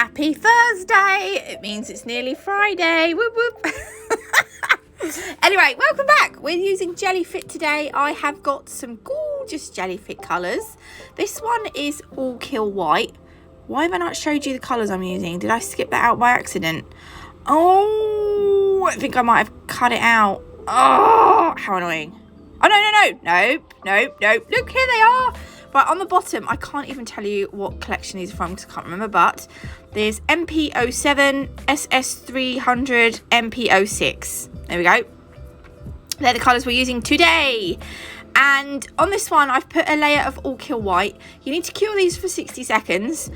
Happy Thursday. It means it's nearly Friday. Whoop, whoop. Anyway, welcome back. We're using GellyFit today. I have got some gorgeous GellyFit colours. This one is all kill white. Why have I not showed you the colours I'm using? Did I skip that out by accident? Oh, I think I might have cut it out. Oh, how annoying. Oh, no. Look, here they are. Right, on the bottom, I can't even tell you what collection these are from because I can't remember, but there's MP07, SS300, MP06. There we go. They're the colours we're using today. And on this one, I've put a layer of all kill white. You need to cure these for 60 seconds.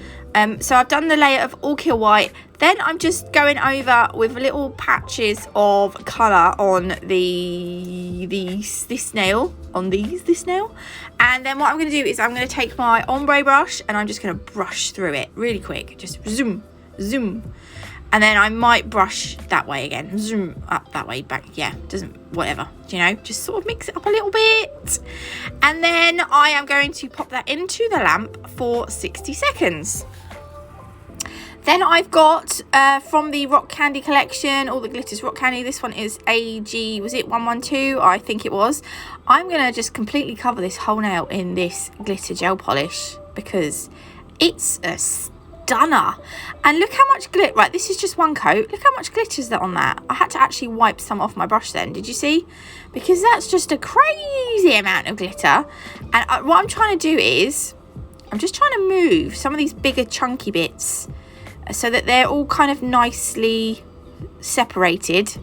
So I've done the layer of all kill white. Then I'm just going over with little patches of colour on this nail. And then what I'm going to do is I'm going to take my ombre brush and I'm just going to brush through it really quick. Just zoom. And then I might brush that way again. Zoom up that way, back. Yeah, whatever. Just sort of mix it up a little bit. And then I am going to pop that into the lamp for 60 seconds. Then I've got from the Rock Candy collection, all the glitters Rock Candy. This one is AG, was it 112? I think it was. I'm going to just completely cover this whole nail in this glitter gel polish because it's a stunner. And look how much glitter, right, this is just one coat. Look how much glitter is that on that. I had to actually wipe some off my brush then, did you see? Because that's just a crazy amount of glitter. And what I'm trying to do is, I'm just trying to move some of these bigger chunky bits so that they're all kind of nicely separated.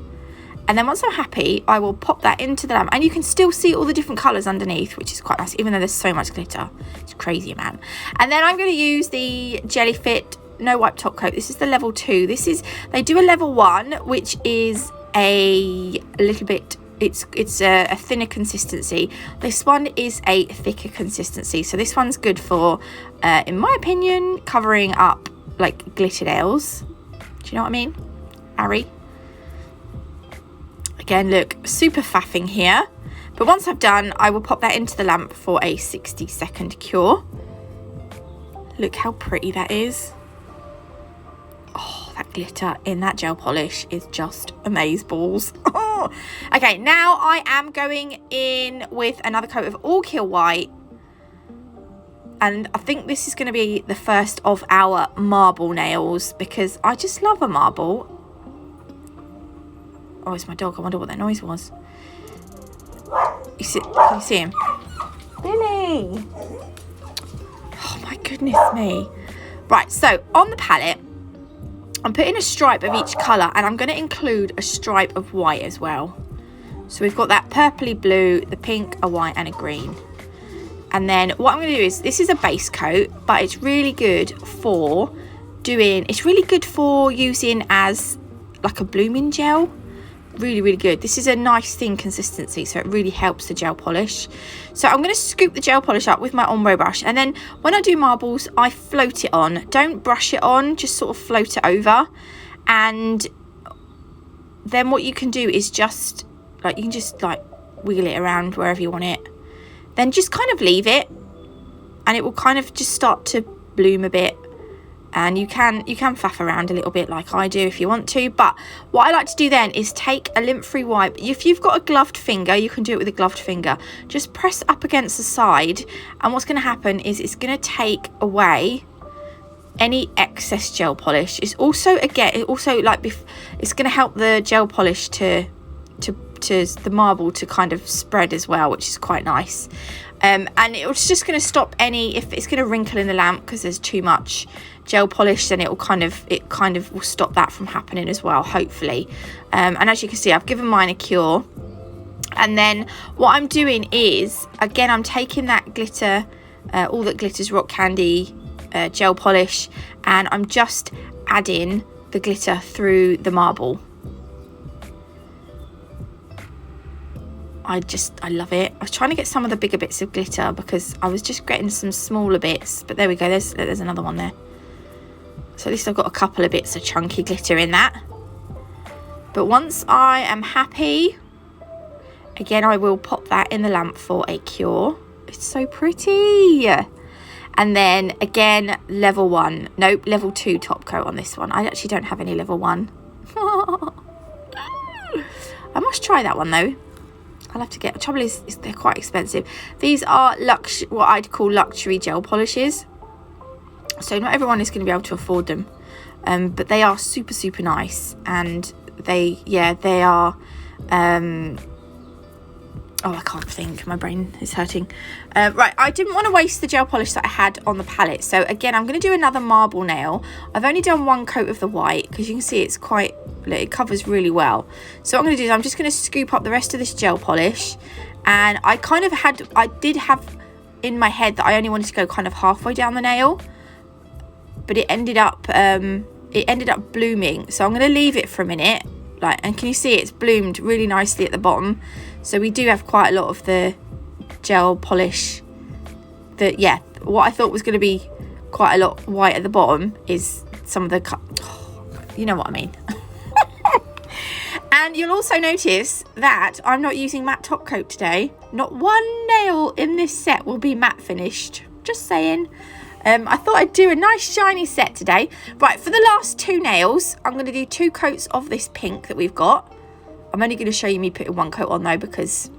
And then once I'm happy, I will pop that into the lamp. And you can still see all the different colours underneath, which is quite nice, even though there's so much glitter. It's a crazy amount. And then I'm going to use the GellyFit No Wipe Top Coat. This is the level 2. They do a level 1, which is a little bit, it's a thinner consistency. This one is a thicker consistency. So this one's good for, in my opinion, covering up like glitter nails. Do you know what I mean? Ari? Again, look, super faffing here. But once I've done, I will pop that into the lamp for a 60-second cure. Look how pretty that is. Oh, that glitter in that gel polish is just amazeballs. Oh. Okay, now I am going in with another coat of all kill white. And I think this is going to be the first of our marble nails because I just love a marble. Oh, it's my dog. I wonder what that noise was. Can you see him? Billy! Oh my goodness me. Right, so on the palette, I'm putting a stripe of each colour and I'm going to include a stripe of white as well. So we've got that purpley blue, the pink, a white and a green. And then what I'm going to do is, this is a base coat, but it's really good for using as like a blooming gel. Really good. This is a nice thin consistency, so it really helps the gel polish. So I'm going to scoop the gel polish up with my ombre brush, and then when I do marbles, I float it on. Don't brush it on, just sort of float it over. And then what you can do is just like, you can just like wiggle it around wherever you want it. Then just kind of leave it and it will kind of just start to bloom a bit. And you can faff around a little bit like I do if you want to. But what I like to do then is take a lint-free wipe. If you've got a gloved finger, you can do it with a gloved finger. Just press up against the side. And what's going to happen is it's going to take away any excess gel polish. It's also, again, it's going to help the gel polish to the marble to kind of spread as well, which is quite nice. And it's just going to stop if it's going to wrinkle in the lamp because there's too much gel polish, then it kind of will stop that from happening as well, hopefully. And as you can see, I've given mine a cure. And then what I'm doing is, again, I'm taking that glitter, all that glitters Rock Candy gel polish, and I'm just adding the glitter through the marble. I love it. I was trying to get some of the bigger bits of glitter because I was just getting some smaller bits, but there we go, there's another one there. So at least I've got a couple of bits of chunky glitter in that. But once I am happy, again, I will pop that in the lamp for a cure. It's so pretty. And then again, level 1. Nope, level 2 top coat on this one. I actually don't have any level 1. I must try that one though. I'll have to get, the trouble is they're quite expensive. These are what I'd call luxury gel polishes. So not everyone is going to be able to afford them. But they are super, super nice. And they are, oh, I can't think. My brain is hurting. Right, I didn't want to waste the gel polish that I had on the palette. So again, I'm going to do another marble nail. I've only done one coat of the white because you can see it's quite, it covers really well. So what I'm going to do is I'm just going to scoop up the rest of this gel polish. And I did have in my head that I only wanted to go kind of halfway down the nail. But it ended up blooming. So I'm going to leave it for a minute. And can you see it's bloomed really nicely at the bottom? So we do have quite a lot of the gel polish that, yeah, what I thought was going to be quite a lot white at the bottom is some of the, you know what I mean. And you'll also notice that I'm not using matte top coat today. Not one nail in this set will be matte finished. Just saying. I thought I'd do a nice shiny set today. Right, for the last 2 nails, I'm going to do 2 coats of this pink that we've got. I'm only going to show you me putting 1 coat on though because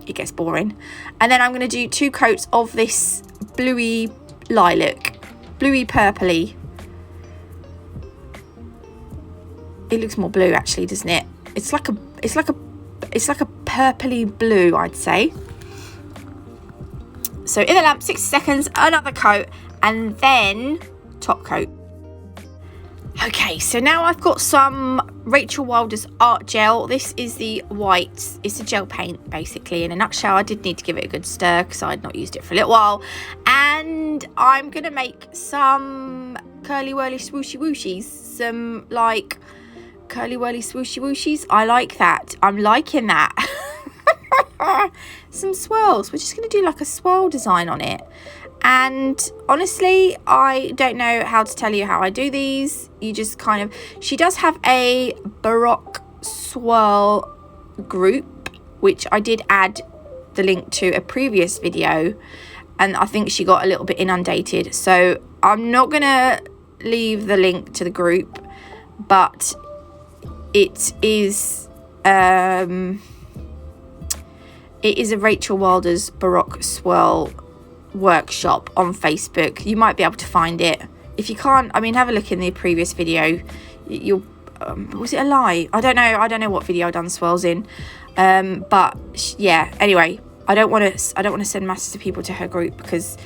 it gets boring. And then I'm going to do 2 coats of this bluey lilac, bluey purpley. It looks more blue actually, doesn't it? It's like a purpley blue, I'd say. So in the lamp, 60 seconds, another coat, and then top coat. Okay, so now I've got some Rachel Wilder's art gel. This is the white. It's a gel paint, basically. In a nutshell, I did need to give it a good stir because I'd not used it for a little while. And I'm going to make some curly whirly swooshy wooshies. Some, like, curly whirly swooshy wooshies. I like that. I'm liking that. Some swirls. We're just going to do, like, a swirl design on it. And honestly, I don't know how to tell you how I do these. You just kind of, she does have a Baroque swirl group, which I did add the link to a previous video, and I think she got a little bit inundated. So I'm not going to leave the link to the group, but it is a Rachel Wilder's Baroque swirl workshop on Facebook. You might be able to find it. If you can't, I mean, have a look in the previous video. You'll was it a lie? I don't know what video I done swirls in, but yeah, anyway, I don't want to send masses of people to her group because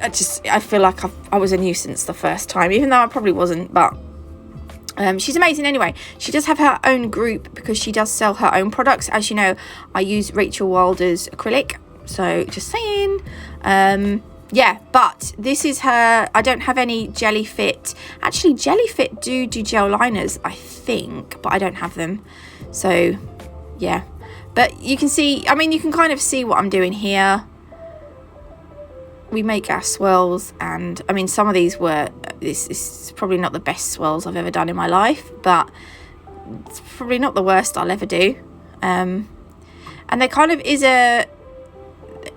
I feel like I was a nuisance the first time, even though I probably wasn't. But she's amazing anyway. She does have her own group because she does sell her own products. As you know, I use Rachel Wilder's acrylic. So just saying, yeah, but this is her. I don't have any GellyFit. Actually, GellyFit do gel liners, I think, but I don't have them. So yeah, but you can see, I mean, you can kind of see what I'm doing here. We make our swirls, and I mean, some of these were, this is probably not the best swirls I've ever done in my life, but it's probably not the worst I'll ever do. And there kind of is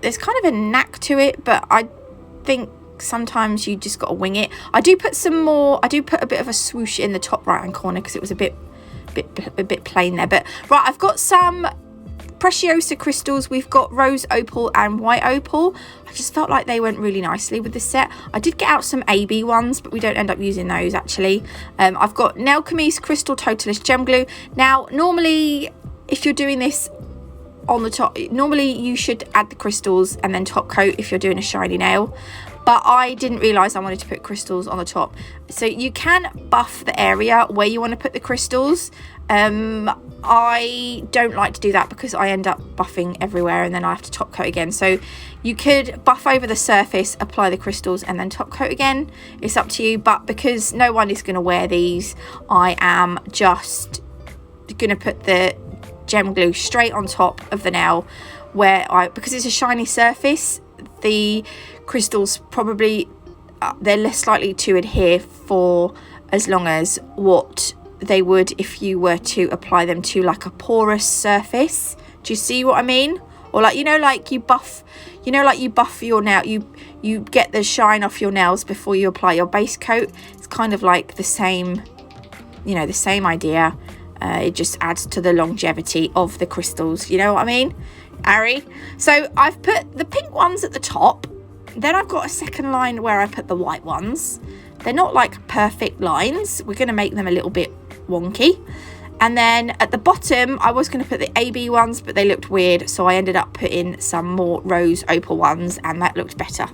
there's kind of a knack to it, but I think sometimes you just got to wing it. I do put a bit of a swoosh in the top right hand corner because it was a bit plain there. But right, I've got some Preciosa crystals. We've got rose opal and white opal. I just felt like they went really nicely with this set. I did get out some AB ones, but we don't end up using those actually. I've got Nail Camise Crystal Totalist Gem Glue. Now, normally, if you're doing this on the top, normally you should add the crystals and then top coat if you're doing a shiny nail, but I didn't realize I wanted to put crystals on the top. So you can buff the area where you want to put the crystals. I don't like to do that because I end up buffing everywhere and then I have to top coat again. So you could buff over the surface, apply the crystals and then top coat again. It's up to you, but because no one is going to wear these, I am just going to put the gem glue straight on top of the nail because it's a shiny surface, the crystals probably they're less likely to adhere for as long as what they would if you were to apply them to like a porous surface. Do you see what I mean? Or like, you know, like you buff your nail, you get the shine off your nails before you apply your base coat. It's kind of like the same, you know, the same idea. It just adds to the longevity of the crystals, you know what I mean, Ari? So I've put the pink ones at the top, then I've got a second line where I put the white ones. They're not like perfect lines, we're going to make them a little bit wonky. And then at the bottom I was going to put the AB ones, but they looked weird, so I ended up putting some more rose opal ones, and that looked better.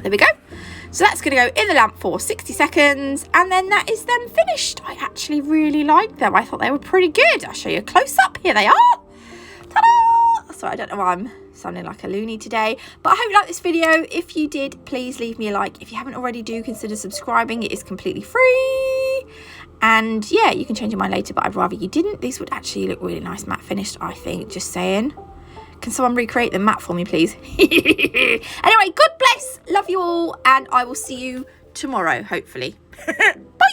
There we go. So that's going to go in the lamp for 60 seconds, and then that is them finished. I actually really liked them. I thought they were pretty good. I'll show you a close-up. Here they are. Ta-da! Sorry, I don't know why I'm sounding like a loony today, but I hope you liked this video. If you did, please leave me a like. If you haven't already, do consider subscribing. It is completely free. And yeah, you can change your mind later, but I'd rather you didn't. These would actually look really nice matte finished, I think. Just saying. Can someone recreate the matte for me, please? Anyway, God bless. Love you all. And I will see you tomorrow, hopefully. Bye.